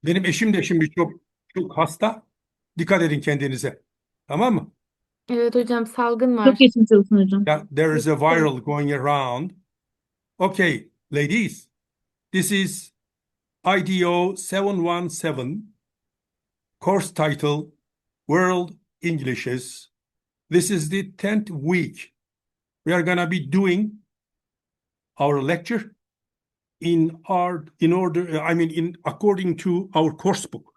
Benim eşim de şimdi çok hasta. Dikkat edin kendinize. Tamam mı? Evet hocam, salgın Çok var. geçmiş olsun hocam. Yeah, there is a Geçmiş viral olsun. going around. Okay, ladies, this is IDO 717, course title, World Englishes. This is the 10th week. We are going to be doing our lecture according to our course book,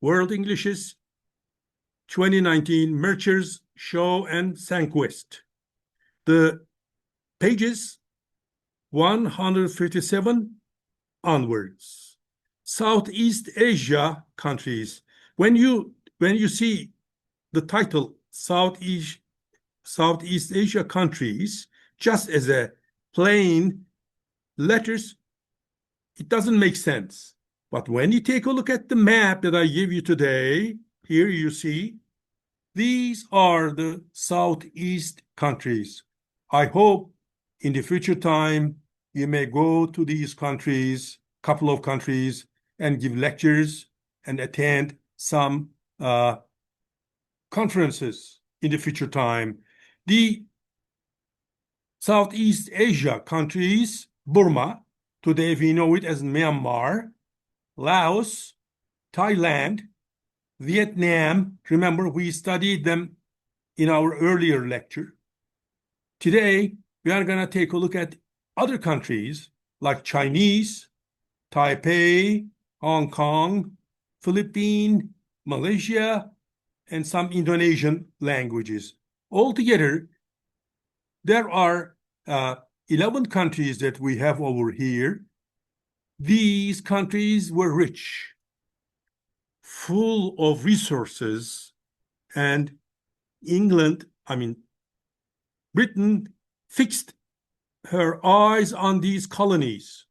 World Englishes 2019 Merchers Show and Sanquest. The pages 157 onwards. Southeast Asia countries. When you see the title Southeast Asia countries just as a plain letters, it doesn't make sense. But when you take a look at the map that I give you today, here you see these are the Southeast countries. I hope in the future time you may go to these countries, couple of countries, and give lectures and attend some conferences in the future time. The Southeast Asia countries, Burma, today we know it as Myanmar, Laos, Thailand, Vietnam. Remember, we studied them in our earlier lecture. Today, we are going to take a look at other countries like Chinese, Taipei, Hong Kong, Philippines, Malaysia, and some Indonesian languages. Altogether, there are 11 countries that we have over here. These countries were rich, full of resources, and Britain fixed her eyes on these colonies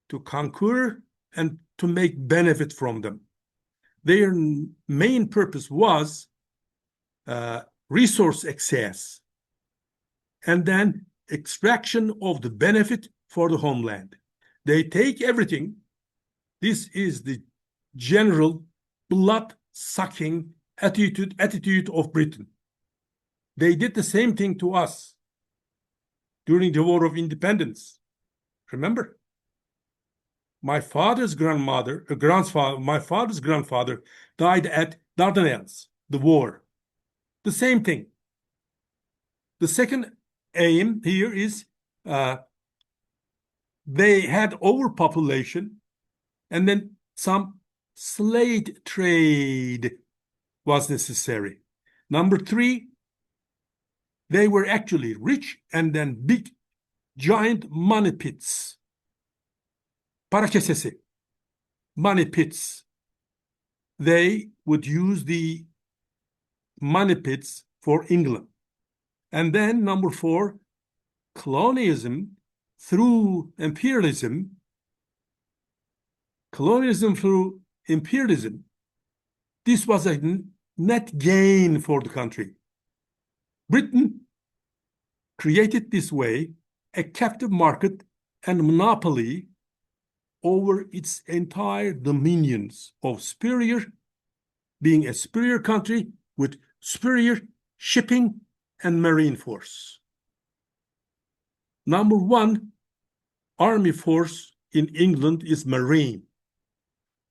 to conquer and to make benefit from them. Their main purpose was resource access and then extraction of the benefit for the homeland. They take everything. This is the general blood-sucking attitude of Britain. They did the same thing to us during the War of Independence. Remember? My father's grandfather died at Dardanelles, the war. The same thing. The second aim here is they had overpopulation, and then some slave trade was necessary. Number three, they were actually rich and then big, giant money pits. Para kesesi, money pits. They would use the money pits for England. And then number four, colonialism through imperialism. Colonialism through imperialism. This was a net gain for the country. Britain created this way a captive market and monopoly over its entire dominions of being a superior country with superior shipping and marine force. Number one, army force in England is marine.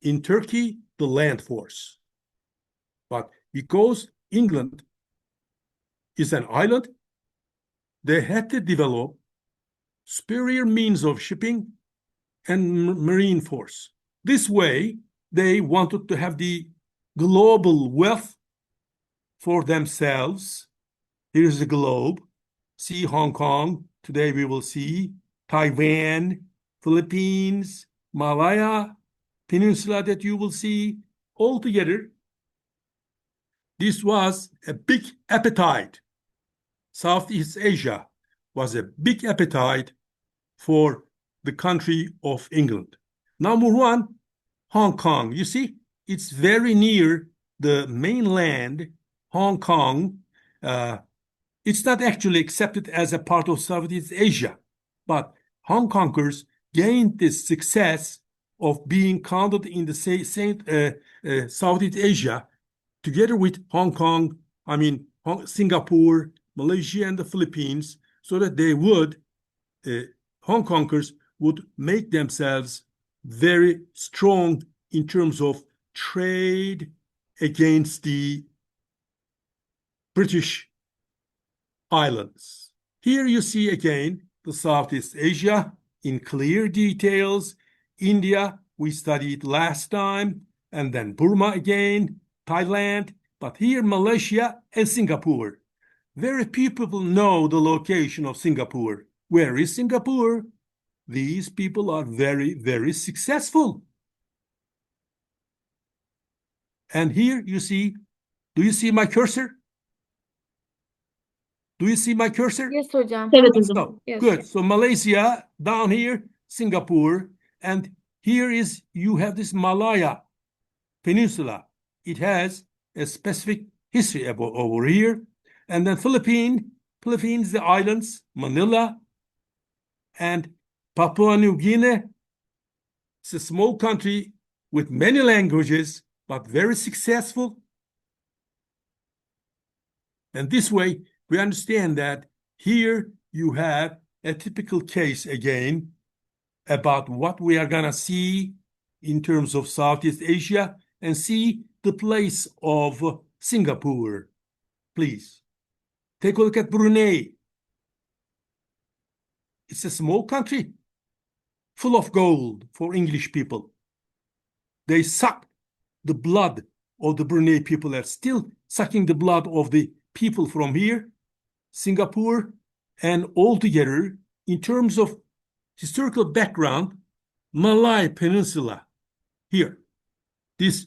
In Turkey, the land force. But because England is an island, they had to develop superior means of shipping and marine force. This way, they wanted to have the global wealth for themselves. Here's the globe. See Hong Kong. Today we will see Taiwan, Philippines, Malaya Peninsula that you will see all together. This was a big appetite. Southeast Asia was a big appetite for the country of England. Number one, Hong Kong. You see, it's very near the mainland, Hong Kong. It's not actually accepted as a part of Southeast Asia, but Hong Kongers gained this success of being counted in the Southeast Asia, together with Hong Kong, Singapore, Malaysia, and the Philippines, so that they would, Hong Kongers would make themselves very strong in terms of trade against the British islands. Here you see again the Southeast Asia in clear details. India, we studied last time, and then Burma again, Thailand, but here Malaysia and Singapore. Very few people know the location of Singapore. Where is Singapore? These people are very, very successful. And here you see, do you see my cursor? Do you see my cursor? Yes hocam. Evet hocam. So, Yes. good. So Malaysia, down here, Singapore, and here is, you have this Malaya Peninsula. It has a specific history over here. And then Philippines, the islands, Manila, and Papua New Guinea. It's a small country with many languages, but very successful. And this way, we understand that here you have a typical case again about what we are going to see in terms of Southeast Asia, and see the place of Singapore. Please take a look at Brunei. It's a small country full of gold for English people. They suck the blood of the Brunei people, are still sucking the blood of the people from here, Singapore, and altogether, in terms of historical background, Malay Peninsula here. This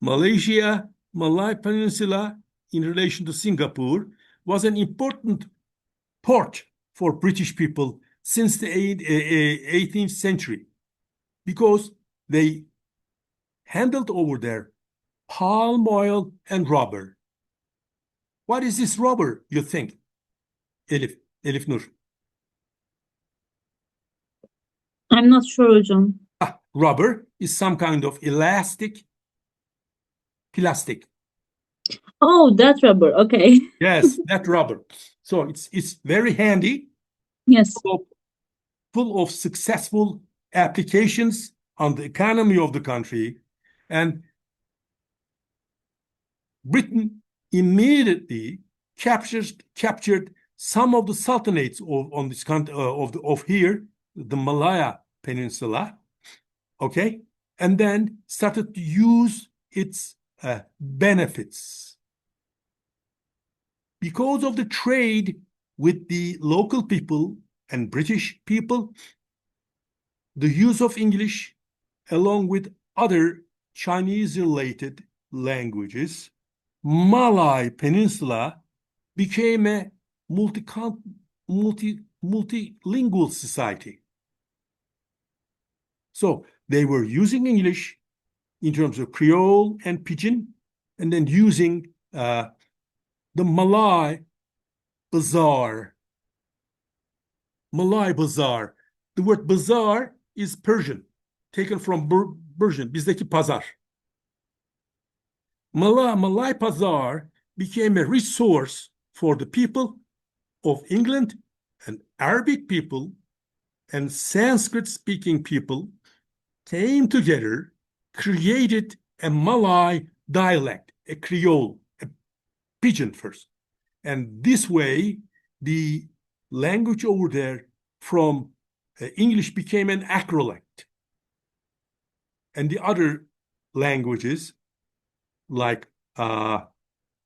Malay Peninsula in relation to Singapore was an important port for British people since the 18th century, because they handled over there palm oil and rubber. What is this rubber, you think, Elif Nur? I'm not sure hocam. Rubber is some kind of elastic plastic. Oh, that rubber. Okay. Yes, that rubber. So it's very handy, Yes. full of successful applications on the economy of the country. And Britain immediately captured some of the sultanates on this country of here, the Malaya Peninsula, okay, and then started to use its benefits. Because of the trade with the local people and British people, the use of English, along with other Chinese-related languages, Malay Peninsula became a multilingual society. So they were using English in terms of Creole and Pidgin, and then using the Malay bazaar. Malay bazaar. The word bazaar is Persian, taken from Persian, bizdeki pazar. Malay bazaar became a resource for the people of England and Arabic people and Sanskrit-speaking people came together, created a Malay dialect, a Creole, a Pidgin first. And this way, the language over there from English became an acrolect. And the other languages, like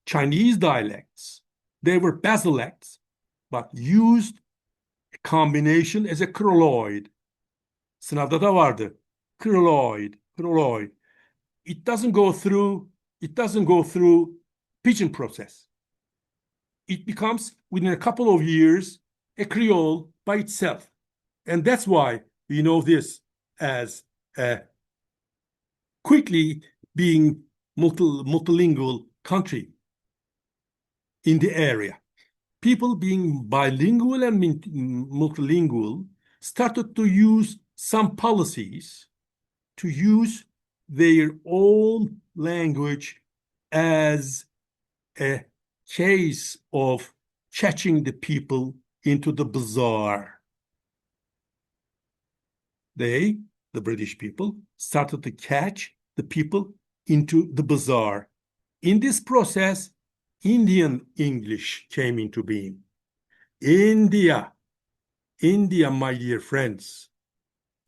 Chinese dialects, they were basilects, but used a combination as a kroloid. Sınavda da vardı. Kroloid. It doesn't go through Pidgin process. It becomes, within a couple of years, a Creole by itself. And that's why we know this as quickly being multilingual country in the area. People being bilingual and multilingual started to use some policies to use their own language as a case of catching the people into the bazaar. They, the British people, started to catch the people into the bazaar. In this process, Indian English came into being. India, my dear friends,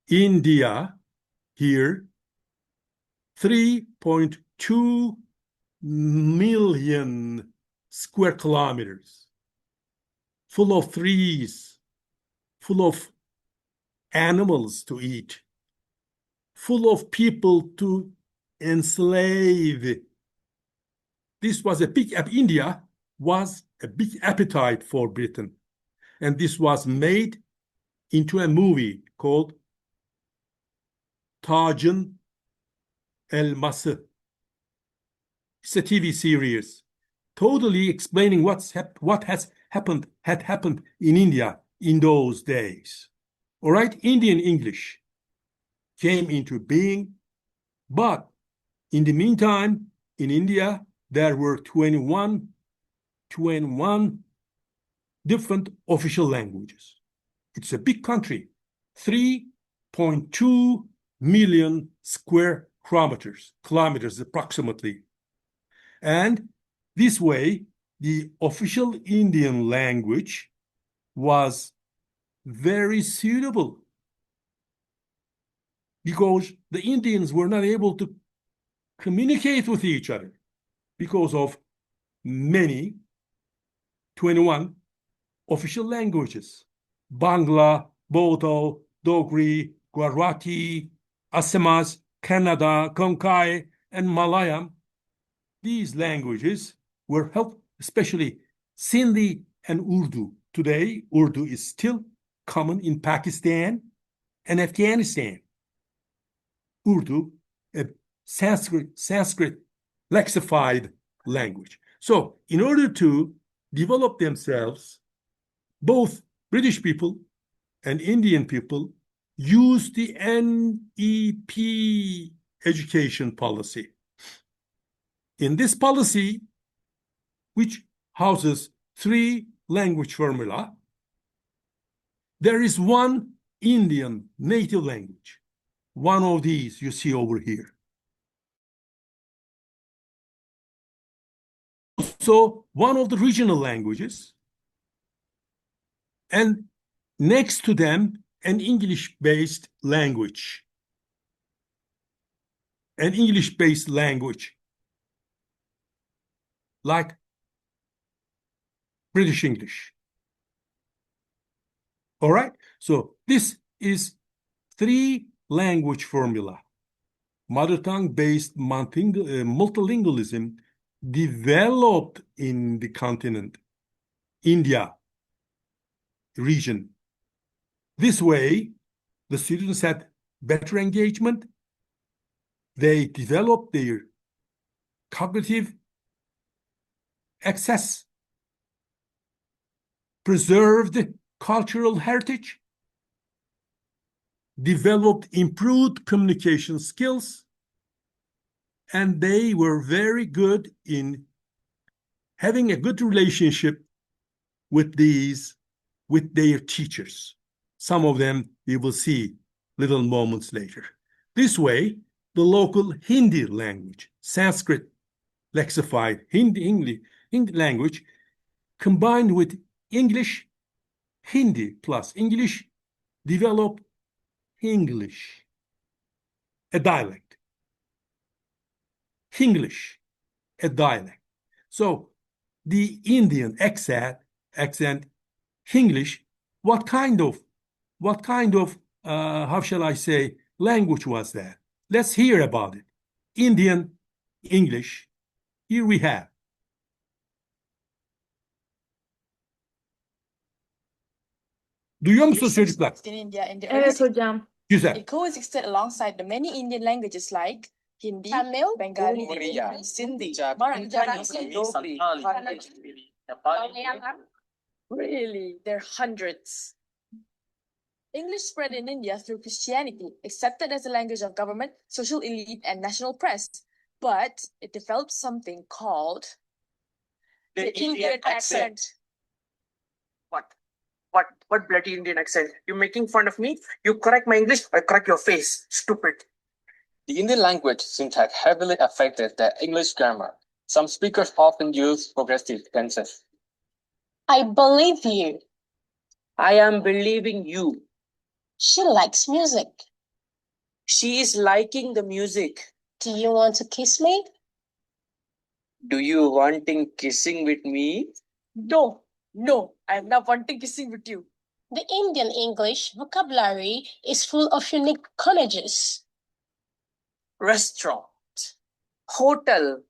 India here, 3.2 million square kilometers, full of trees, full of animals to eat, full of people to enslave. This was India was a big appetite for Britain. And this was made into a movie called Tajın Elması. It's a TV series totally explaining what had happened in India in those days. All right, Indian English came into being, but in the meantime, in India, there were 21 different official languages. It's a big country, 3.2 million square kilometers approximately. And this way, the official Indian language was very suitable because the Indians were not able to communicate with each other because of many 21 official languages. Bangla, Bodo, Dogri, Gujarati, Assamese, Kannada, Konkai, and Malayalam. These languages were helped, especially Sindhi and Urdu. Today, Urdu is still common in Pakistan and Afghanistan. Urdu, a Sanskrit lexified language. So, in order to develop themselves, both British people and Indian people used the NEP education policy. In this policy, which houses 3 language formula, there is one Indian native language. One of these you see over here. So one of the regional languages, and next to them, an English-based language. An English-based language, like British English. All right? So this is 3 language formula. Mother tongue-based multilingualism developed in the continent, India region. This way, the students had better engagement. They developed their cognitive access, preserved cultural heritage, developed improved communication skills, and they were very good in having a good relationship with their teachers. Some of them we will see little moments later. This way, the local Hindi language, Sanskrit lexified Hindi language, combined with English, Hindi plus English, developed English, a dialect. English, a dialect. So the Indian accent, English, what kind of, how shall I say, language was that? Let's hear about it. Indian English. Here we have. Duyuyor musunuz çocuklar? In India in the early Evet hocam. Güzel. It coexisted alongside the many Indian languages like Hindi, Tamil, Bengali, Oriya, Sindhi, Marathi, Marathi, Dogri. Really, there are hundreds. English spread in India through Christianity, accepted as a language of government, social elite, and national press. But it developed something called the Indian accent. What? What bloody Indian accent? You making fun of me? You correct my English, I correct your face. Stupid. The Indian language syntax heavily affected the English grammar. Some speakers often use progressive tenses. I believe you. I am believing you. She likes music. She is liking the music. Do you want to kiss me? Do you wanting kissing with me? No, I'm not wanting kissing with you. The Indian English vocabulary is full of unique conjugations. Restaurant, hotel,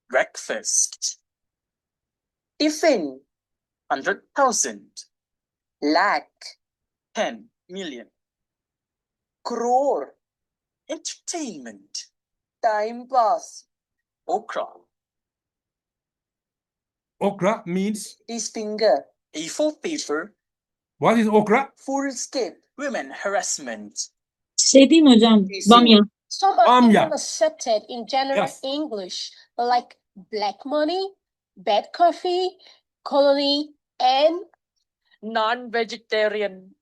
Breakfast, tiffin, 100,000, lakh, 10 million, crore, entertainment, time pass, okra, Okra means, his finger, A4 paper, what is okra? full skip, women harassment. Şey diyeyim hocam. Easy. Bamya. Some are Amya. even accepted in general Yes. English, like black money, bad coffee, colony, and non-vegetarian.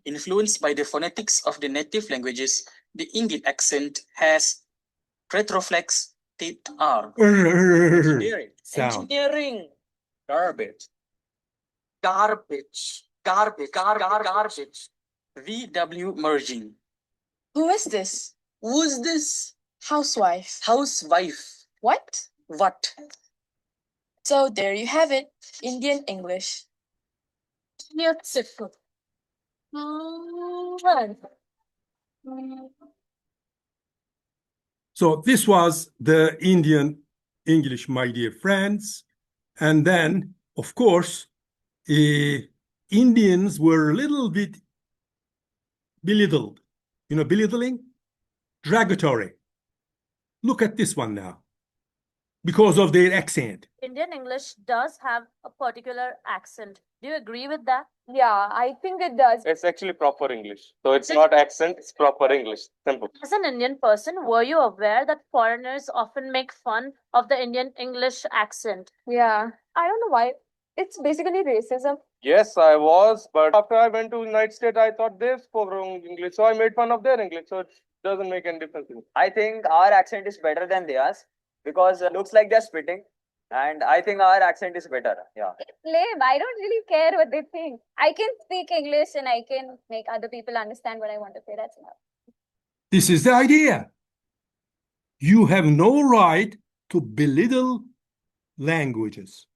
Influenced by the phonetics of the native languages, the Indian accent has retroflex taped R. Engineering, Sound. engineering, garbage, garbage, garbage. VW merging, Who is this? Who's this? Housewife. Housewife. What? What? So there you have it, Indian English. Beautiful. So this was the Indian English, my dear friends. And then, of course, Indians were a little bit belittled. You know, belittling? Derogatory. Look at this one now. Because of their accent. Indian English does have a particular accent. Do you agree with that? Yeah, I think it does. It's actually proper English. So it's not accent, it's proper English. Simple. As an Indian person, were you aware that foreigners often make fun of the Indian English accent? Yeah, I don't know why. It's basically racism. Yes, I was, but after I went to United States, I thought they spoke wrong English. So I made fun of their English. So it doesn't make any difference. I think our accent is better than theirs because it looks like they're spitting. And I think our accent is better. Yeah. Lame. I don't really care what they think. I can speak English and I can make other people understand what I want to say. That's enough. This is the idea. You have no right to belittle languages.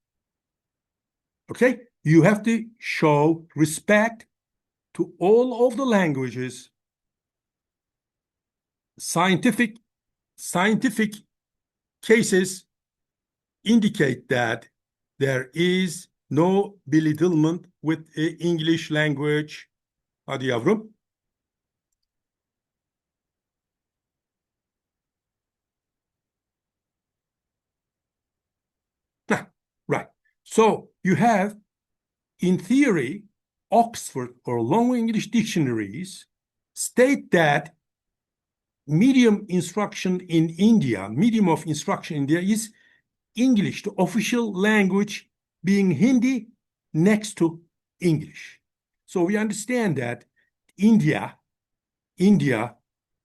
Okay? You have to show respect to all of the languages. Scientific cases indicate that there is no belittlement with the English language. Hadi yavrum. Right. So you have, in theory, Oxford or Long English dictionaries state that medium of instruction in India is English, the official language being Hindi next to English. So we understand that India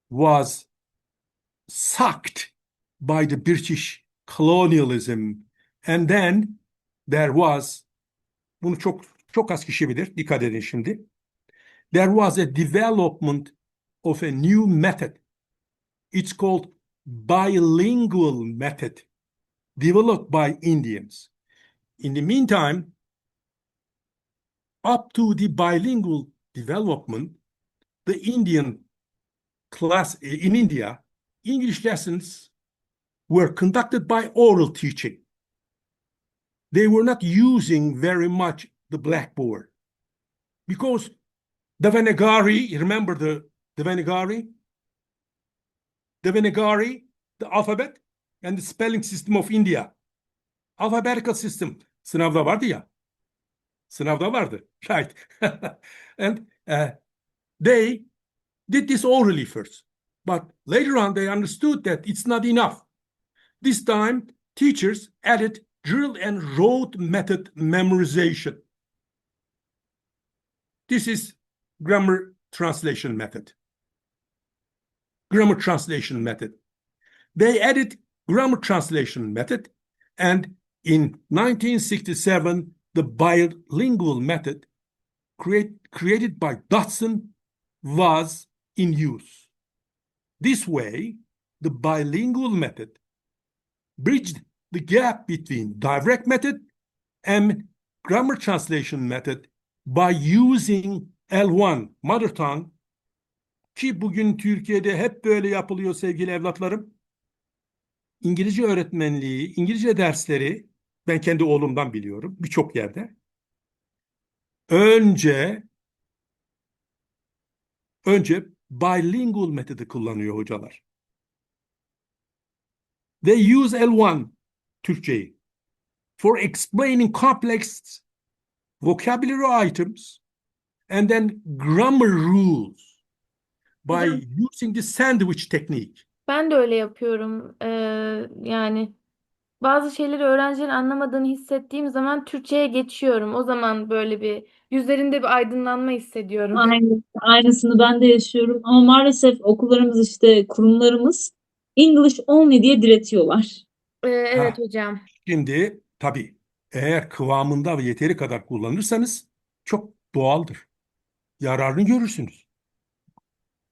was sucked by the British colonialism, and then there was, bunu çok az kişi bilir, dikkat edin şimdi. There was a development of a new method. It's called bilingual method, developed by Indians. In the meantime, up to the bilingual development, the Indian class in India, English lessons were conducted by oral teaching. They were not using very much the blackboard because Devanagari, remember the Devanagari? Devanagari, the alphabet and the spelling system of India. Alphabetical system. Sınavda vardı ya. Sınavda vardı. Right. And they did this orally first, but later on they understood that it's not enough. This time, teachers added drill and rote method memorization. This is grammar translation method. Grammar translation method. They added grammar translation method, and in 1967, the bilingual method created by Dodson was in use. This way, the bilingual method bridged the gap between direct method and grammar translation method by using L1, mother tongue, ki bugün Türkiye'de hep böyle yapılıyor sevgili evlatlarım. İngilizce öğretmenliği, İngilizce dersleri ben kendi oğlumdan biliyorum birçok yerde. Önce bilingual metodu kullanıyor hocalar. They use L1 Türkçeyi for explaining complex vocabulary items and then grammar rules by using the sandwich technique. Ben de öyle yapıyorum. Yani bazı şeyleri öğrencilerin anlamadığını hissettiğim zaman Türkçe'ye geçiyorum. O zaman böyle bir yüzlerinde bir aydınlanma hissediyorum. Aynısını ben de yaşıyorum. Ama maalesef okullarımız işte kurumlarımız English only diye diretiyorlar. Evet hocam. Şimdi tabii eğer kıvamında ve yeteri kadar kullanırsanız çok doğaldır. Yararını görürsünüz.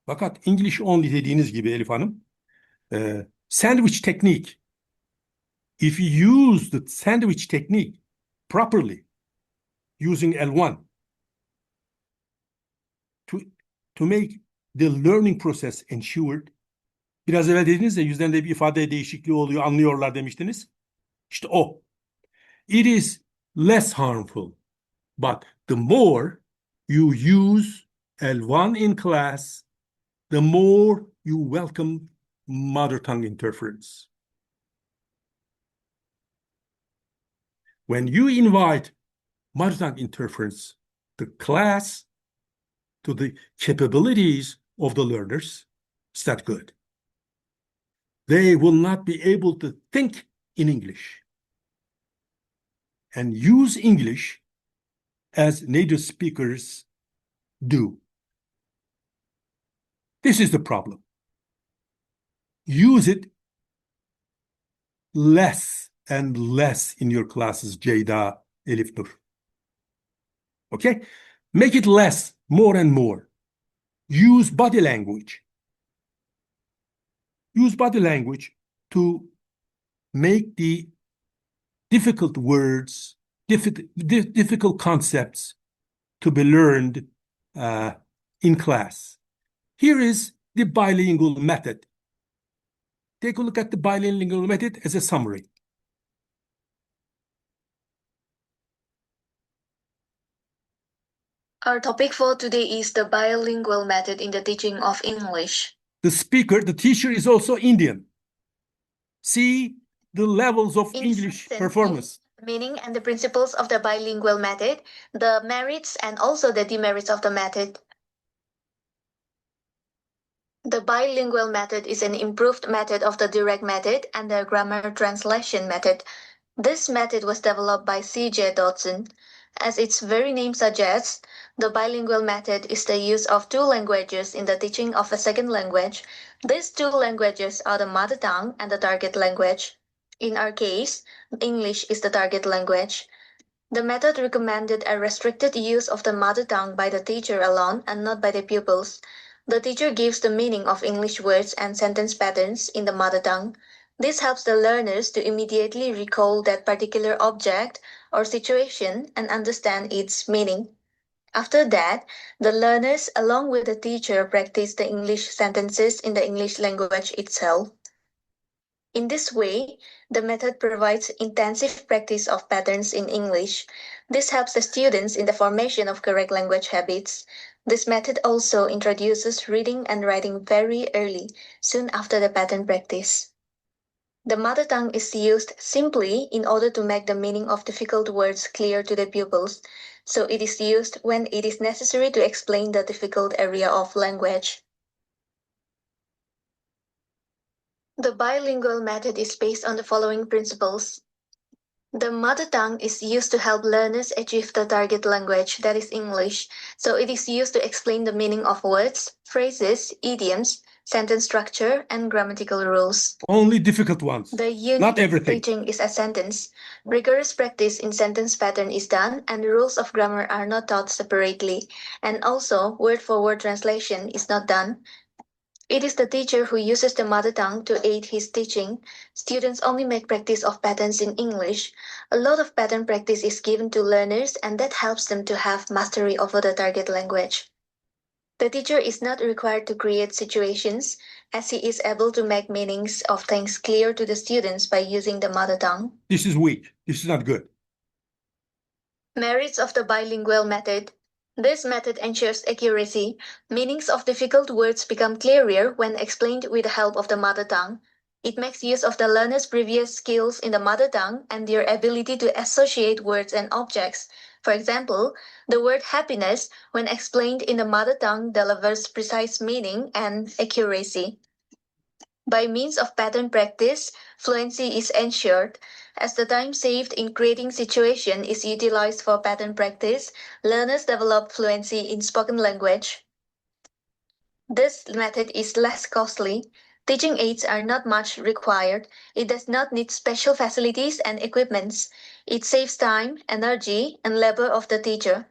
Fakat English only dediğiniz gibi Elif Hanım, sandwich technique. If you use the sandwich technique properly, using L1 to make the learning process ensured, biraz evvel dediniz ya yüzlerinde bir ifade değişikliği oluyor, anlıyorlar demiştiniz. İşte o. It is less harmful, but the more you use L1 in class, the more you welcome mother tongue interference. When you invite mother tongue interference to class, to the capabilities of the learners, it's not good. They will not be able to think in English and use English as native speakers do. This is the problem. Use it less and less in your classes, Ceyda, Elif Nur. Okay? Make it less, more and more. Use body language. Use body language to make the difficult words, difficult concepts to be learned in class. Here is the bilingual method. Take a look at the bilingual method as a summary. Our topic for today is the bilingual method in the teaching of English. The speaker, the teacher is also Indian. See the levels of English performance. Meaning and the principles of the bilingual method, the merits and also the demerits of the method. The bilingual method is an improved method of the direct method and the grammar translation method. This method was developed by C.J. Dodson. As its very name suggests, the bilingual method is the use of two languages in the teaching of a second language. These two languages are the mother tongue and the target language. In our case, English is the target language. The method recommended a restricted use of the mother tongue by the teacher alone and not by the pupils. The teacher gives the meaning of English words and sentence patterns in the mother tongue. This helps the learners to immediately recall that particular object or situation and understand its meaning. After that, the learners, along with the teacher, practice the English sentences in the English language itself. In this way, the method provides intensive practice of patterns in English. This helps the students in the formation of correct language habits. This method also introduces reading and writing very early, soon after the pattern practice. The mother tongue is used simply in order to make the meaning of difficult words clear to the pupils. so it is used when it is necessary to explain the difficult area of language. The bilingual method is based on the following principles. The mother tongue is used to help learners achieve the target language, that is English, so it is used to explain the meaning of words, phrases, idioms, sentence structure, and grammatical rules. Only difficult ones. The unit Not of everything. teaching is a sentence. Rigorous practice in sentence pattern is done, and the rules of grammar are not taught separately. And also, word-for-word translation is not done. It is the teacher who uses the mother tongue to aid his teaching. Students only make practice of patterns in English. A lot of pattern practice is given to learners, and that helps them to have mastery over the target language. The teacher is not required to create situations, as he is able to make meanings of things clear to the students by using the mother tongue. This is weak. This is not good. Merits of the bilingual method. This method ensures accuracy. Meanings of difficult words become clearer when explained with the help of the mother tongue. It makes use of the learner's previous skills in the mother tongue and their ability to associate words and objects. For example, the word happiness, when explained in the mother tongue, delivers precise meaning and accuracy. By means of pattern practice, fluency is ensured. As the time saved in creating situation is utilized for pattern practice, learners develop fluency in spoken language. This method is less costly. Teaching aids are not much required. It does not need special facilities and equipments. It saves time, energy, and labor of the teacher.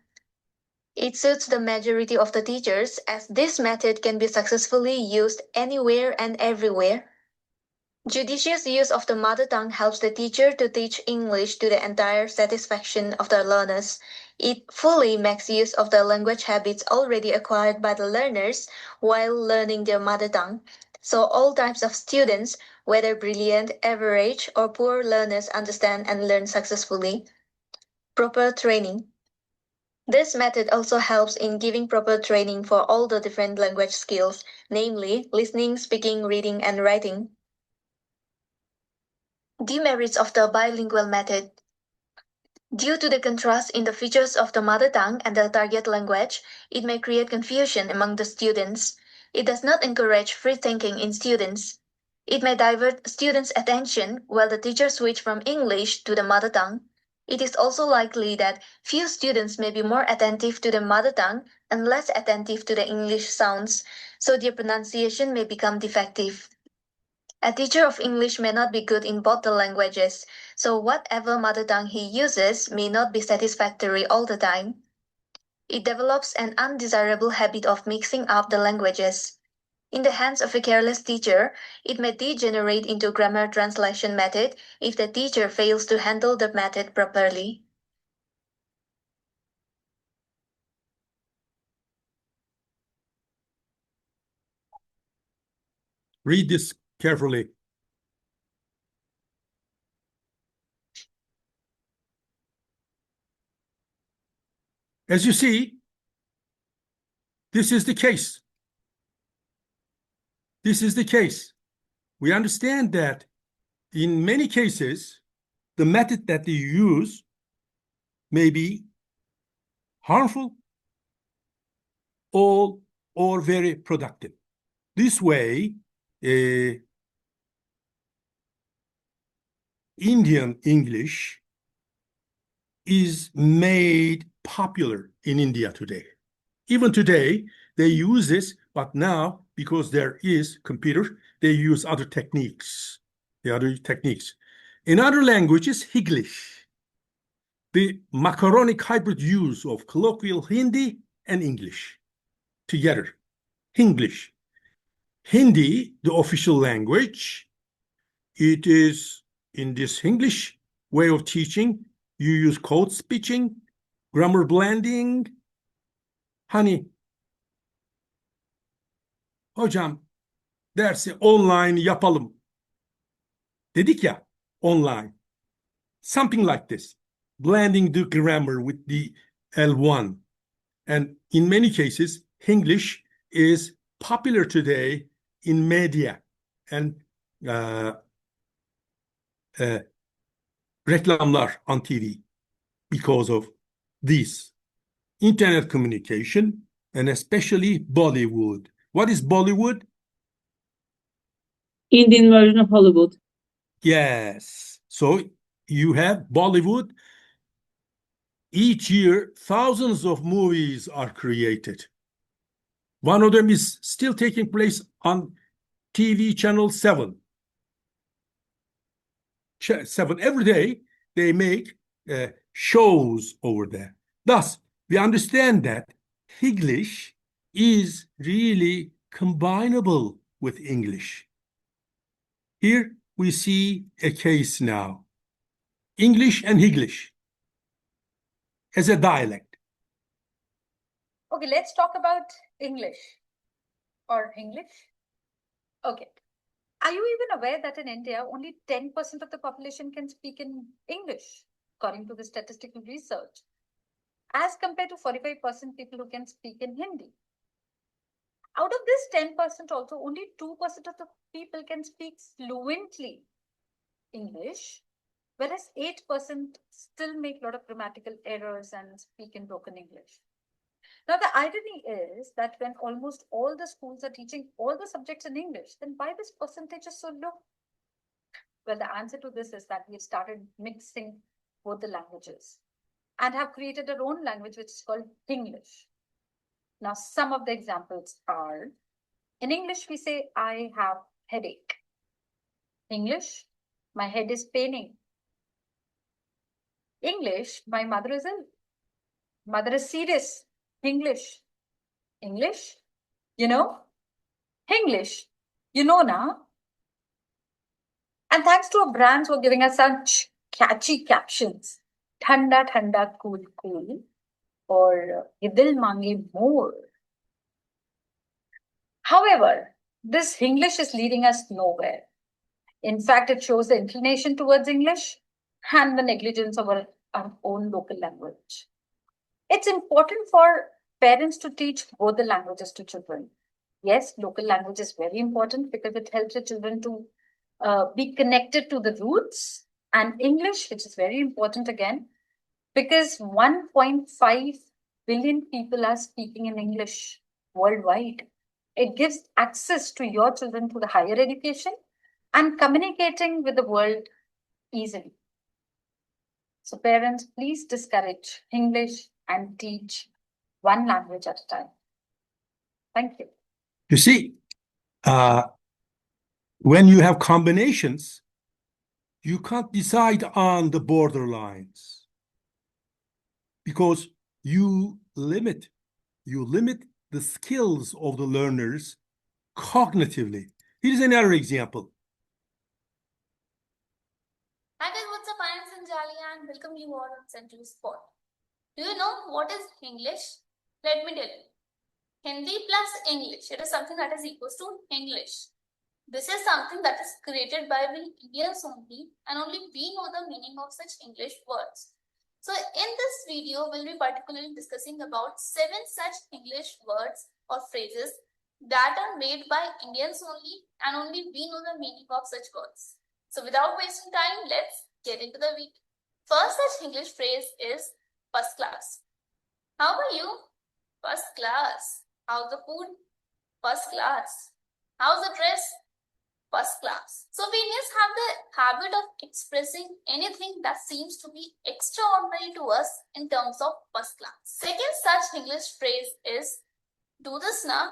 It suits the majority of the teachers, as this method can be successfully used anywhere and everywhere. Judicious use of the mother tongue helps the teacher to teach English to the entire satisfaction of the learners. It fully makes use of the language habits already acquired by the learners while learning their mother tongue. So all types of students, whether brilliant, average, or poor learners, understand and learn successfully. Proper training. This method also helps in giving proper training for all the different language skills, namely listening, speaking, reading, and writing. Demerits of the bilingual method. Due to the contrast in the features of the mother tongue and the target language, it may create confusion among the students. It does not encourage free thinking in students. It may divert students' attention while the teacher switches from English to the mother tongue. It is also likely that few students may be more attentive to the mother tongue and less attentive to the English sounds, so their pronunciation may become defective. A teacher of English may not be good in both the languages, so whatever mother tongue he uses may not be satisfactory all the time. It develops an undesirable habit of mixing up the languages. In the hands of a careless teacher, it may degenerate into grammar translation method if the teacher fails to handle the method properly. Read this carefully. As you see, this is the case. This is the case. We understand that in many cases, the method that you use may be harmful or very productive. This way, Indian English is made popular in India today. Even today, they use this, but now, because there is computer, they use other techniques. In other languages, Hinglish, the macaronic hybrid use of colloquial Hindi and English together. Hinglish. Hindi, the official language, it is in this English way of teaching, you use code switching, grammar blending. Hani hocam dersi online yapalım dedik ya, online. Something like this. Blending the grammar with the L1. And in many cases, English is popular today in media and reklamlar on TV because of this internet communication, and especially Bollywood. What is Bollywood? Indian version of Hollywood. Yes. So you have Bollywood. Each year, thousands of movies are created. One of them is still taking place on TV channel 7. 7 every day they make shows over there. Thus, we understand that English is really combinable with English. Here we see a case now. English and Higlish as a dialect. Okay, let's talk about English or English. Okay. Are you even aware that in India, only 10% of the population can speak in English, according to the statistical research, as compared to 45% people who can speak in Hindi? Out of this 10% also, only 2% of the people can speak fluently English, whereas 8% still make a lot of grammatical errors and speak in broken English. Now, the irony is that when almost all the schools are teaching all the subjects in English, then why this percentage is so low? Well, the answer to this is that we have started mixing both the languages and have created our own language, which is called English. Now, some of the examples are, in English, we say, I have headache. English, my head is paining. English, my mother is ill. Mother is serious. English. English, you know? English, you know now? And thanks to our brands who are giving us such catchy captions, Thanda Thanda Cool Cool, or Ye Dil Mange More. However, this English is leading us nowhere. In fact, it shows the inclination towards English and the negligence of our own local language. It's important for parents to teach both the languages to children. Yes, local language is very important because it helps the children to be connected to the roots, and English, which is very important again, because 1.5 billion people are speaking in English worldwide. It gives access to your children to the higher education and communicating with the world easily. So parents, please discourage English and teach one language at a time. Thank you. You see, when you have combinations, you can't decide on the borderlines because you limit the skills of the learners cognitively. Here's another example. Hi guys, what's up? I am Sanjali and welcome you all on Century Spot. Do you know what is English? Let me tell you. Hindi plus English, it is something that is equals to English. This is something that is created by we Indians only, and only we know the meaning of such English words. So in this video, we'll be particularly discussing about 7 such English words or phrases that are made by Indians only, and only we know the meaning of such words. So without wasting time, let's get into the video. First such English phrase is first class. How are you? First class. How's the food? First class. How's the dress? First class. So we Indians have the habit of expressing anything that seems to be extraordinary to us in terms of first class. Second such English phrase is do this now.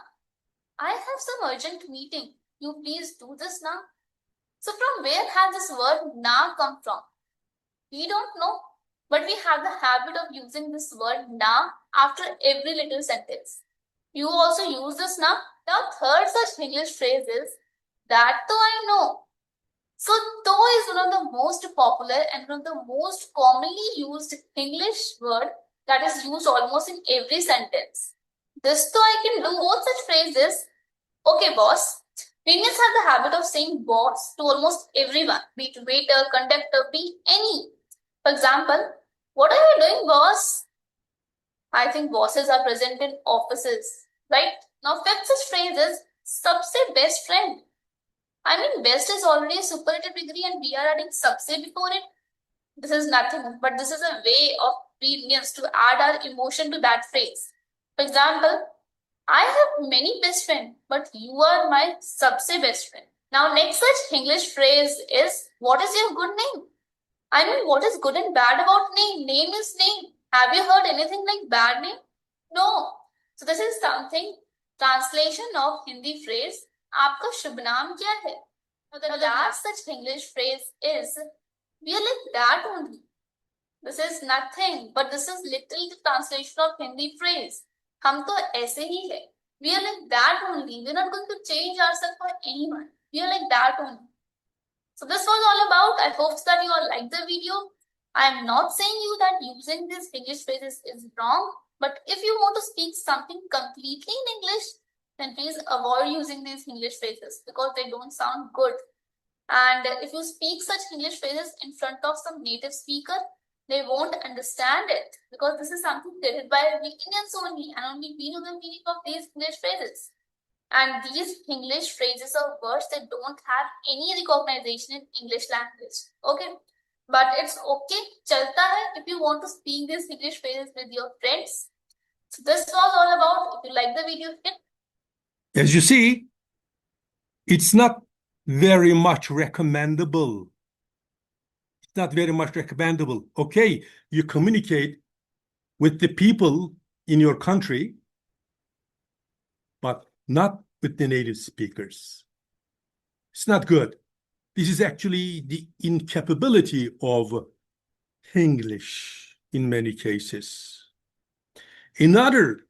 I have some urgent meeting. You please do this now. So from where has this word na come from? We don't know, but we have the habit of using this word na after every little sentence. You also use this now. Now third such English phrase is that though I know. So though is one of the most popular and one of the most commonly used English word that is used almost in every sentence. This though I can do. Both such phrases, okay boss. Indians have the habit of saying boss to almost everyone, be it waiter, conductor, be any. For example, what are you doing, boss? I think bosses are present in offices, right? Now, fifth such phrase is sabse best friend. I mean, best is already a superlative degree and we are adding sabse before it. This is nothing, but this is a way of we Indians to add our emotion to that phrase. For example, I have many best friends, but you are my सबसे best friend. Now, next such English phrase is, what is your good name? I mean, what is good and bad about name? Name is name. Have you heard anything like bad name? No. So this is something, translation of Hindi phrase, आपका शुभ नाम क्या है? Now the last such English phrase is, we are like that only. This is nothing, but this is literally the translation of Hindi phrase. हम तो ऐसे ही है. We are like that only. We're not going to change ourselves for anyone. We are like that only. So this was all about. I hope that you all liked the video. I am not saying you that using these English phrases is wrong, but if you want to speak something completely in English, then please avoid using these English phrases because they don't sound good. And if you speak such English phrases in front of some native speaker, they won't understand it because this is something created by we Indians only, and only we know the meaning of these English phrases. And these English phrases or words, they don't have any recognition in English language. Okay, but it's okay, chalta hai if you want to speak these English phrases with your friends. So this was all about. If you like the video, hit. As you see, it's not very much recommendable. It's not very much recommendable. Okay, you communicate with the people in your country, but not with the native speakers. It's not good. This is actually the incapability of English in many cases. Another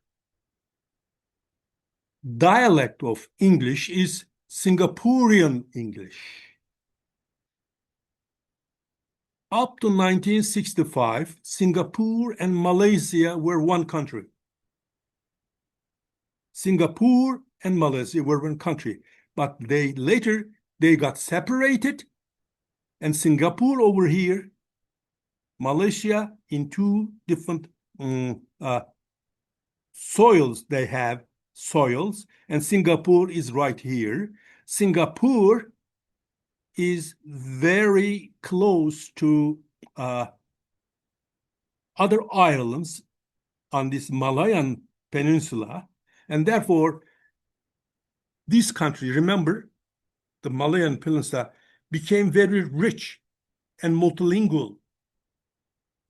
dialect of English is Singaporean English. Up to 1965, Singapore and Malaysia were one country. Singapore and Malaysia were one country, but later they got separated, and Singapore over here, Malaysia in two different soils. They have soils, and Singapore is right here. Singapore is very close to other islands on this Malayan peninsula, and therefore this country, remember, the Malayan peninsula became very rich and multilingual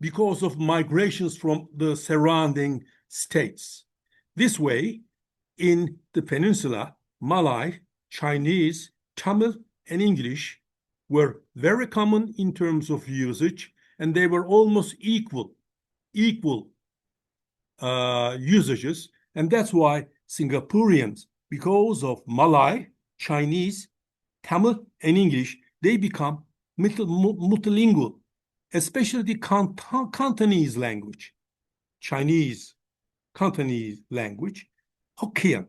because of migrations from the surrounding states. This way, in the peninsula, Malay, Chinese, Tamil, and English were very common in terms of usage, and they were almost equal usages, and that's why Singaporeans, because of Malay, Chinese, Tamil, and English, they become multilingual, especially the Cantonese language, Chinese, Cantonese language, Hokkien,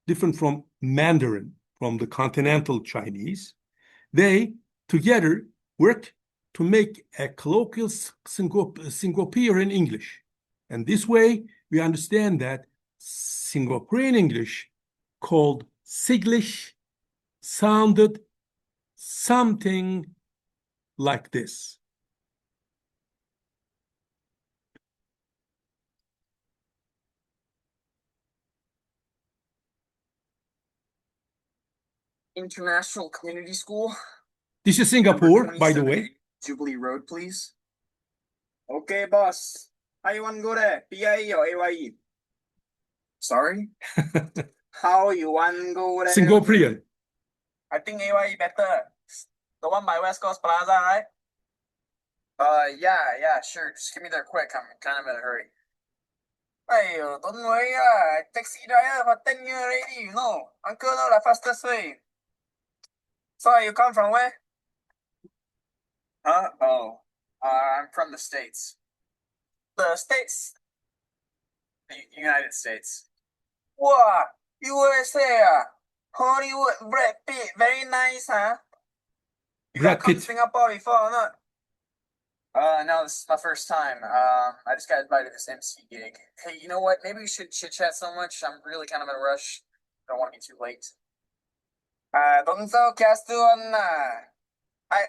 different from Mandarin, from the continental Chinese. They together worked to make a colloquial Singaporean English. And this way, we understand that Singaporean English, called Singlish, sounded something like this. International Community School. This is Singapore, by the way. Jubilee Road, please. Okay, boss. How you want to go there? PIE or AYE? Sorry? How you want to go there? Singaporean. I think AYE better. The one by West Coast Plaza, right? Yeah, sure. Just give me there quick. I'm kind of in a hurry. Hey, don't worry, taxi driver for 10 years already, you know. Uncle know the fastest way. So you come from where? Huh? Oh, I'm from the States. The States? The United States. Wow, USA, Hollywood, Brad Pitt, very nice, huh? You Brad come to Pitt. Singapore before or not? No, this is my first time. I just got invited to this MC gig. Hey, you know what? Maybe we should chit chat so much. I'm really kind of in a rush. Don't want to be too late. Don't cast on.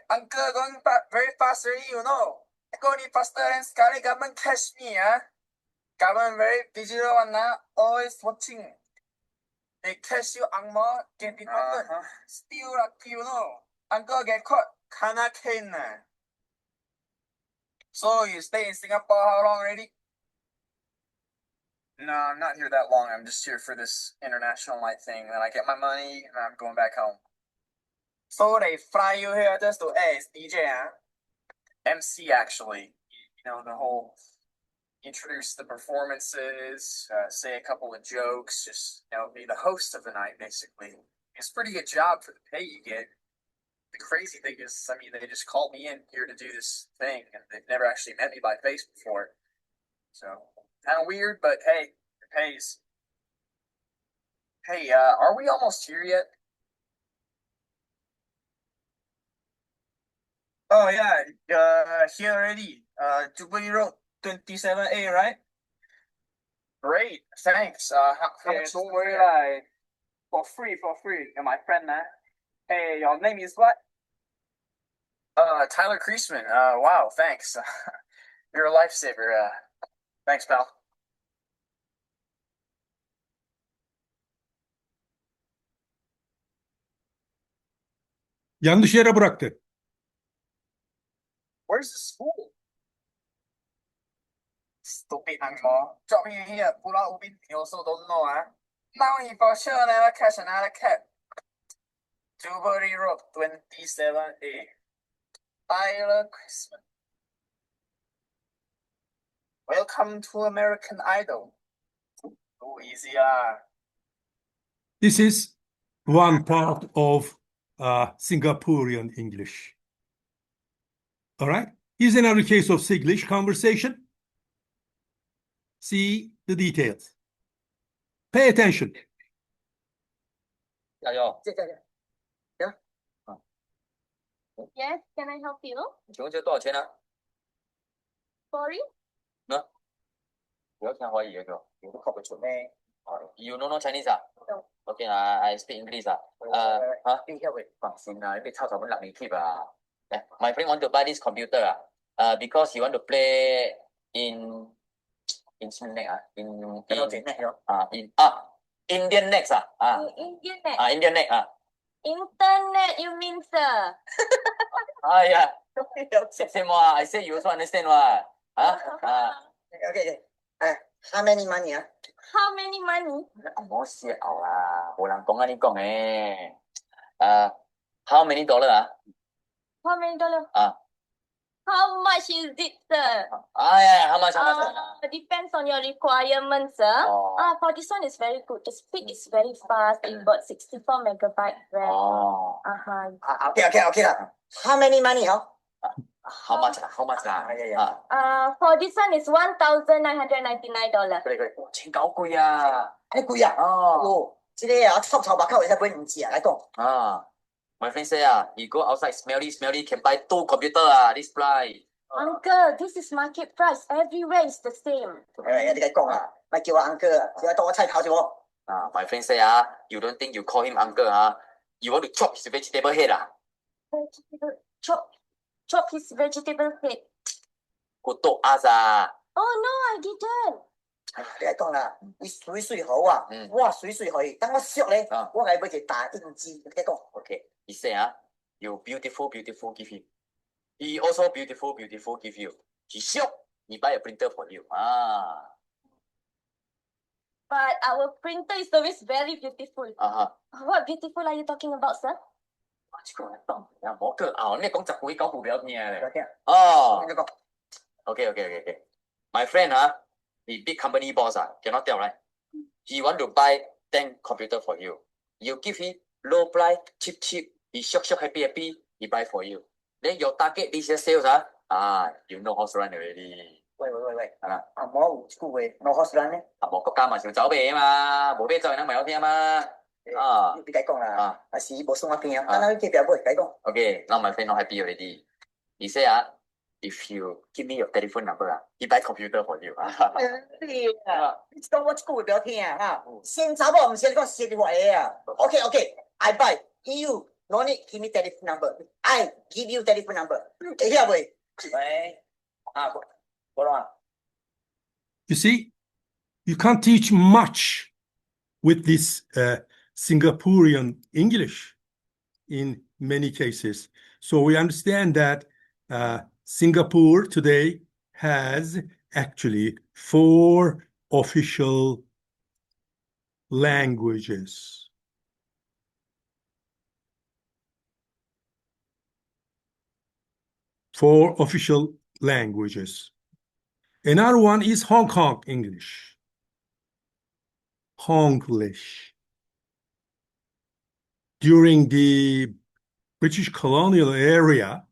Uncle going very fast already, you know. Go need faster and sekali government catch me, ah. Government very vigilant now, always watching. They catch you, angmo, get deported, steal like you know. Uncle get caught, kana cane. So you stay in Singapore how long already? No, I'm not here that long. I'm just here for this international night thing. Then I get my money and I'm going back home. So they fly you here just to, hey, it's DJ, huh? MC actually. You know, the whole introduce the performances, say a couple of jokes, just, you know, be the host of the night, basically. It's a pretty good job for the pay you get. The crazy thing is, I mean, they just called me in here to do this thing, and they've never actually met me by face before. So, kind of weird, but hey, it pays. Hey, are we almost here yet? Oh yeah, here already. Jubilee Road 27A, right? Great, thanks. How much? Don't worry, like for free. You're my friend, man. Hey, your name is what? Tyler Creasman. Wow, thanks. You're a lifesaver. Thanks, pal. Yanlış yere bıraktı. Where's the school? Stupid angmo. Drop me here, pull out Ubin. You also don't know, huh? Now he for sure never catch another cat. Jubilee Road 27A. Tyler Christmas. Welcome to American Idol. Too easy, This is one part of Singaporean English. All right. Here's another case of Singlish conversation. See the details. Pay attention. Yes, can I help you? 请问这多少钱呢？ Sorry? 不要听华语嘅，你都學唔出咩？You don't know Chinese 啊 No.？Okay 啊，I speak English 啊。放心啦，你俾抄頭本6年 keep 啊。My friend want to buy this computer 啊，because he want to play in internet 啊，in Indian Next 啊Internet. Indian Next 啊。 Internet, you mean, sir? 哎呀，識先嘛？I say you also understand 嘛？Okay. How many money 啊？ How many money? 唔好笑啦，冇人講啊，你講嘅。How many dollar 啊？ How many dollar? 啊。 How much is it, sir? How much? Depends on your requirements, sir. For this one, it's very good. The speed is very fast. It got 64 megabyte RAM. Okay 啦。How many money 啊？ How much 啊？ For this one, it's $1,999. 佢錢夠貴啊！貴啊！哦，呢啲啊臭臭白溝，你使本唔知啊？你講My friend say you go outside smelly can buy 2 computer this price. Uncle, this is market price. Everywhere is the same. 你講咪叫我 uncle 叫我當我妻跑住我。My friend say you don't think you call him uncle you want to chop his vegetable head Vegetable chop his vegetable head. Good to us Oh no, I didn't. 你講啦，你水好啊，我水好，等我熟咧，我係俾佢打印字，你講。Okay, he say you beautiful give him. He also beautiful give you. He shock, he buy a printer for you. But our printer is always very beautiful. What beautiful are you talking about, sir? 冇個你講10句講唔了聽咧。Okay. My friend he big company boss cannot tell right? He want to buy 10 computer for you. You give him low price, cheap. He shock happy. He buy for you. Then your target this year sales you know how to run already. 喂，冇一句話，no how to run 咧？冇國家嘛，想走俾嘛，冇俾走人咪有聽嘛。你解講啦，是冇送一邊啊，你記表妹解講。Okay, now my friend not happy already. He say if you give me your telephone number he buy computer for you 你講我一句話俾我聽先走我唔是你講實話Okay, I buy you no need give me telephone number I give you telephone number 記下未？喂 You see, you can't teach much with this Singaporean English in many cases. So we understand that Singapore today has actually 4 official languages. Four official languages. Another one is Hong Kong English. Honglish. During the British colonial area,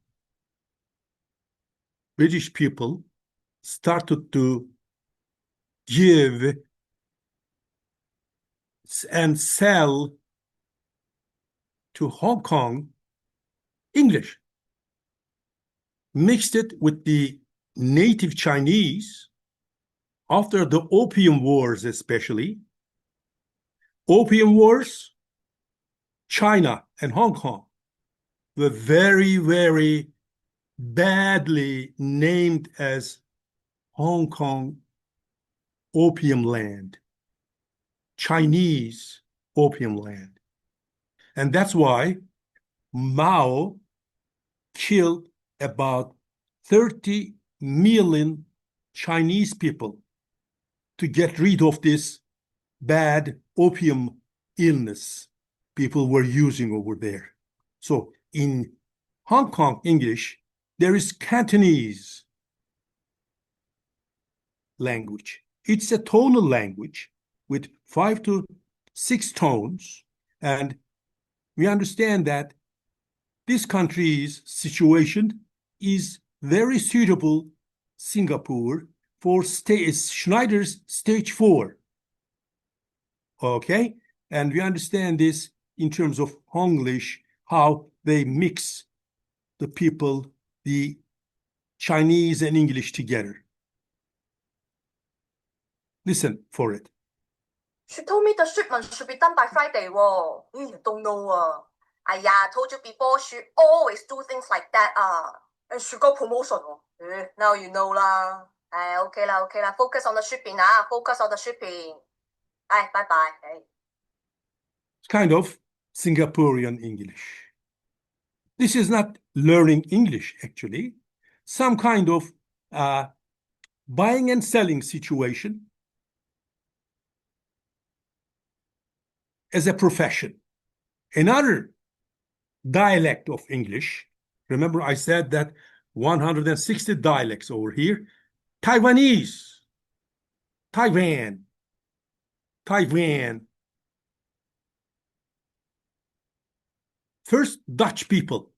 British people started to give and sell to Hong Kong English, mixed it with the native Chinese after the Opium Wars, especially. Opium Wars, China and Hong Kong were very, very badly named as Hong Kong Opium Land, Chinese Opium Land. And that's why Mao killed about 30 million Chinese people to get rid of this bad opium illness people were using over there. So in Hong Kong English, there is Cantonese language. It's a tonal language with 5 to 6 tones. And we understand that this country's situation is very suitable, Singapore, for Schneider's stage 4. Okay? And we understand this in terms of Honglish, how they mix the people, the Chinese and English together. Listen for it. She told me the shipment should be done by Friday. Whoa, don't know. Told you before, she always do things like that. And she got promotion. Now you know lah. Okay lah. Focus on the shipping. Focus on the shipping. Bye. It's kind of Singaporean English. This is not learning English, actually. Some kind of buying and selling situation as a profession. Another dialect of English, remember I said that 160 dialects over here, Taiwanese, Taiwan. First, Dutch people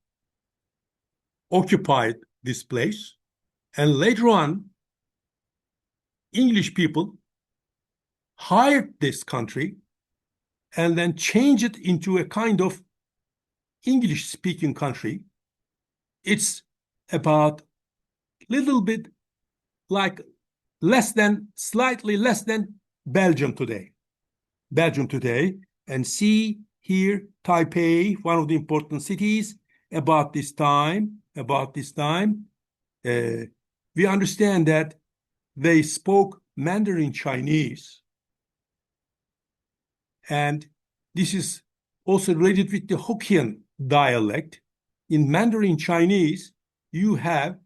occupied this place, and later on, English people hired this country and then changed it into a kind of English-speaking country. It's about little bit like slightly less than Belgium today. And see here, Taipei, one of the important cities, about this time, we understand that they spoke Mandarin Chinese. And this is also related with the Hokkien dialect. In Mandarin Chinese, you have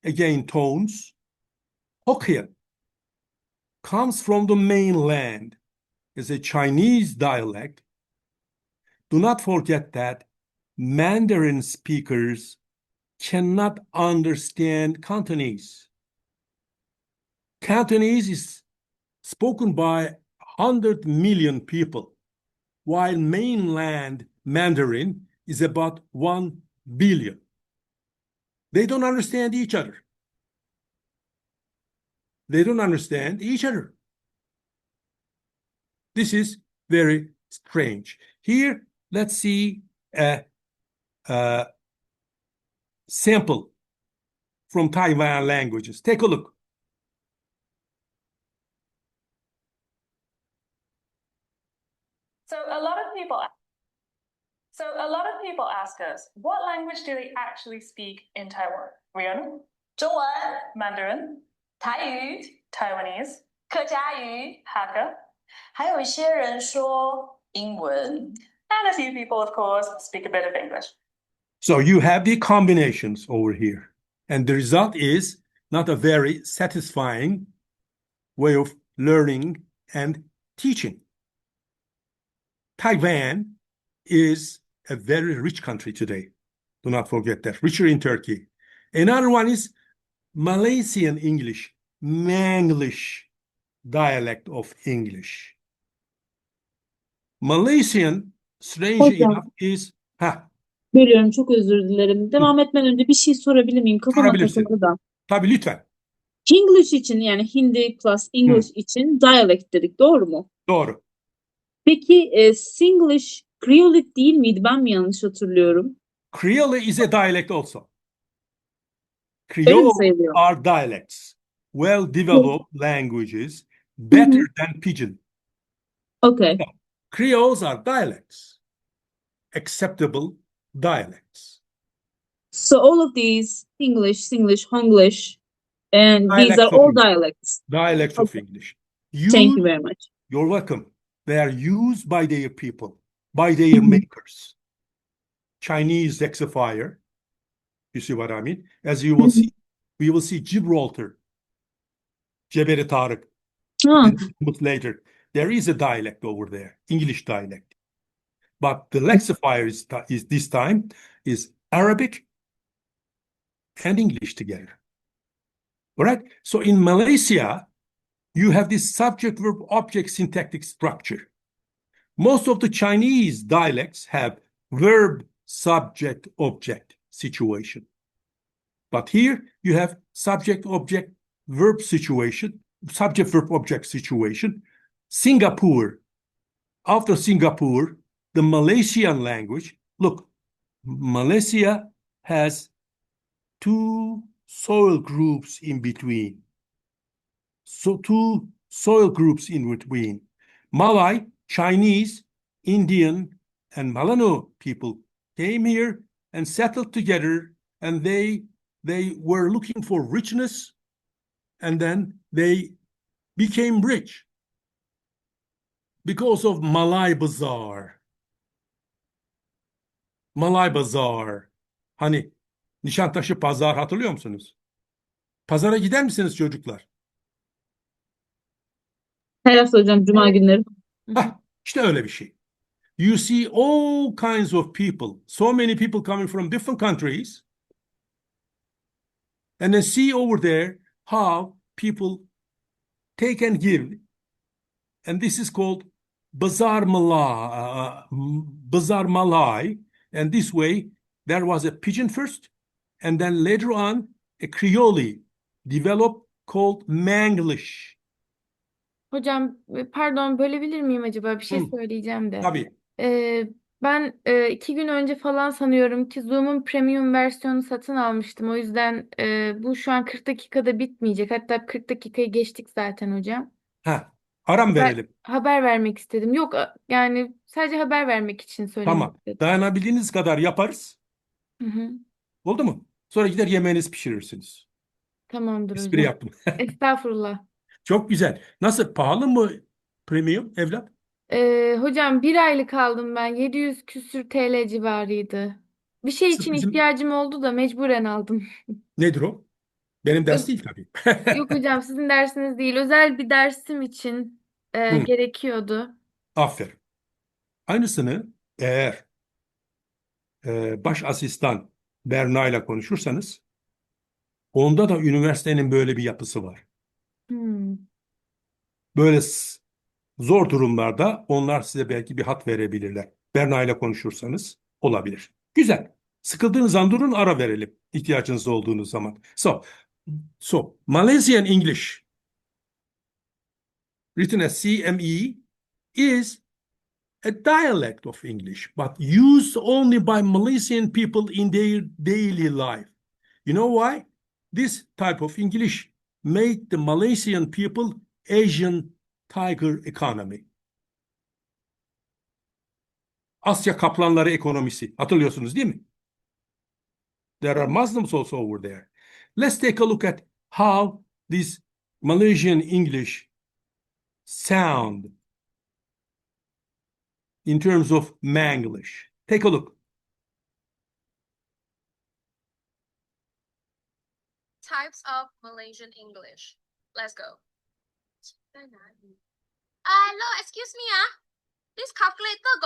again tones. Hokkien comes from the mainland as a Chinese dialect. Do not forget that Mandarin speakers cannot understand Cantonese. Cantonese is spoken by 100 million people, while mainland Mandarin is about 1 billion. They don't understand each other. This is very strange. Here, let's see a sample from Taiwan languages. Take a look. So a lot of people ask us, what language do they actually speak in Taiwan? Rihanna? 中文、 Mandarin? 台语、 Taiwanese? 客家语， Hakka? 还有一些人说英文。 And a few people, of course, speak a bit of English. So you have the combinations over here. And the result is not a very satisfying way of learning and teaching. Taiwan is a very rich country today. Do not forget that. Richer in Turkey. Another one is Malaysian English, Manglish dialect of English. Malaysian, strangely Hocam. enough, is... Bölüyorum, çok özür dilerim. Devam etmeden önce bir şey sorabilir miyim? Kafama Sorabilirsin. takıldı da. Tabii lütfen. English için, yani Hindi plus English için dialect dedik, doğru mu? Doğru. Peki Singlish Creole değil miydi? Ben mi yanlış hatırlıyorum? Creole is a dialect also. Öyle mi Creole sayılıyor? are dialects, well-developed languages, better than Pidgin. Okay. Creoles are dialects, acceptable dialects. So all of these, English, Singlish, Honglish, and these are Dialects of all English. dialects. Dialects of Okay. English. Thank you very much. You're welcome. They are used by their people, by their makers. Chinese Zexifier. You see what I mean? As you will see, we will see Gibraltar, Cebeli Tarık, and later. There is a dialect over there, English dialect. But the lexifier is this time is Arabic and English together. All right? So in Malaysia, you have this subject-verb-object syntactic structure. Most of the Chinese dialects have verb-subject-object situation. But here you have subject-object-verb situation, subject-verb-object situation. Singapore, after Singapore, the Malaysian language, look, Malaysia has two soil groups in between. So two soil groups in between. Malay, Chinese, Indian, and Malano people came here and settled together, and they were looking for richness, and then they became rich because of Malay Bazaar. Malay Bazaar. Hani Nişantaşı Pazar hatırlıyor musunuz? Pazara gider misiniz çocuklar? Her hafta hocam, Cuma günleri. İşte öyle bir şey. You see all kinds of people, so many people coming from different countries, and then see over there how people take and give, and this is called Bazaar Malay, and this way there was a Pidgin first, and then later on a Creole developed called Manglish. Hocam pardon, bölebilir miyim acaba? Bir şey söyleyeceğim de. Tabii. Ben 2 gün önce falan sanıyorum ki Zoom'un premium versiyonu satın almıştım. O yüzden bu şu an 40 dakikada bitmeyecek. Hatta 40 dakikayı geçtik zaten hocam. Aram verelim. Haber vermek istedim. Yok yani sadece haber vermek için söylemek Tamam. istedim. Dayanabildiğiniz kadar yaparız. Hı. Oldu mu? Sonra gider yemeğinizi pişirirsiniz. Tamamdır Espri hocam. yaptım. Estağfurullah. Çok güzel. Nasıl? Pahalı mı premium evlat? Hocam 1 aylık aldım ben. 700 küsür TL civarıydı. Bir şey için Bizim- ihtiyacım oldu da mecburen aldım. Nedir o? Benim ders değil tabii. Yok hocam, sizin dersiniz değil. Özel bir dersim için gerekiyordu. Aferin. Aynısını eğer baş asistan Berna ile konuşursanız onda da üniversitenin böyle bir yapısı var. Böyle zor durumlarda onlar size belki bir hat verebilirler. Berna ile konuşursanız olabilir. Güzel. Sıkıldığınız an durun, ara verelim ihtiyacınız olduğunuz zaman. So Malaysian English written as CME is a dialect of English, but used only by Malaysian people in their daily life. You know why? This type of English made the Malaysian people Asian tiger economy. Asya kaplanları ekonomisi. Hatırlıyorsunuz değil mi? There are Muslims also over there. Let's take a look at how this Malaysian English sound in terms of Manglish. Take a look. Types of Malaysian English. Let's go. Hello, excuse me, this calculator got